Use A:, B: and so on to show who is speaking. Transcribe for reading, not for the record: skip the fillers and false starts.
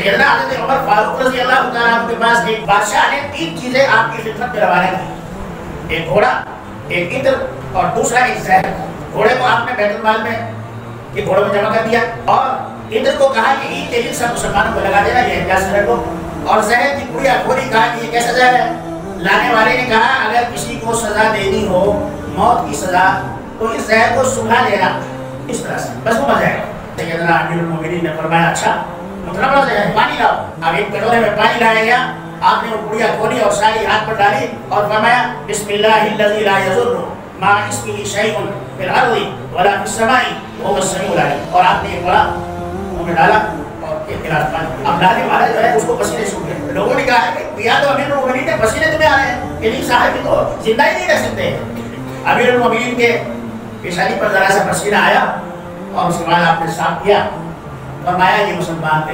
A: सैयदना हज़रत उमर फारूक रज़ी अल्लाह तआला अन्हु के पास एक बादशाह ने 3 चीजें आपकी खिदमत में रवाना की, एक घोड़ा, एक इत्र और दूसरा एक जहर। घोड़े को आपने बैतुल माल में ये घोड़ों में जमा कर दिया और इत्र को कहा कि ईद के दिन सब मुसलमानों को लगा देना, ये एहतियात से रखो। और जहर की पूरी अखोरी कहा कि ये कैसा जहर है। लाने वाले ने कहा अगर किसी को सजा देनी हो, मौत की सजा, तो इस जहर को सुंघा लेना इस तरह से, बस वो मर जाएगा। सैयदना अमीरुल मोमिनीन ने फरमाया अच्छा मतलब बड़ा जहर, पानी लाओ। अब एक कटोरे में पानी लाया गया, आपने वो गुड़िया खोली और सारी हाथ पर डाली और फरमाया बिस्मिल्लाहिल्लज़ी ला यज़ुर्रु मा इस्मिही शैउन फिल अर्ज़ि वला फिस समाई वहुव अस्समीउल अलीम। और आपने ये बोला मुंह में डाला और एक गिलास पानी। अब डालने वाला जो है उसको पसीने सूख गए। लोगों ने कहा कि पिया तो अमीरुल मोमिनीन ने, पसीने तुम्हें आ रहे हैं, इन्हीं साहब तो जिंदा ही नहीं रह सकते। अमीरुल मोमिनीन के पेशानी पर जरा सा पसीना आया और उसके बाद आपने साफ किया, फरमाया ये मुसलमान थे।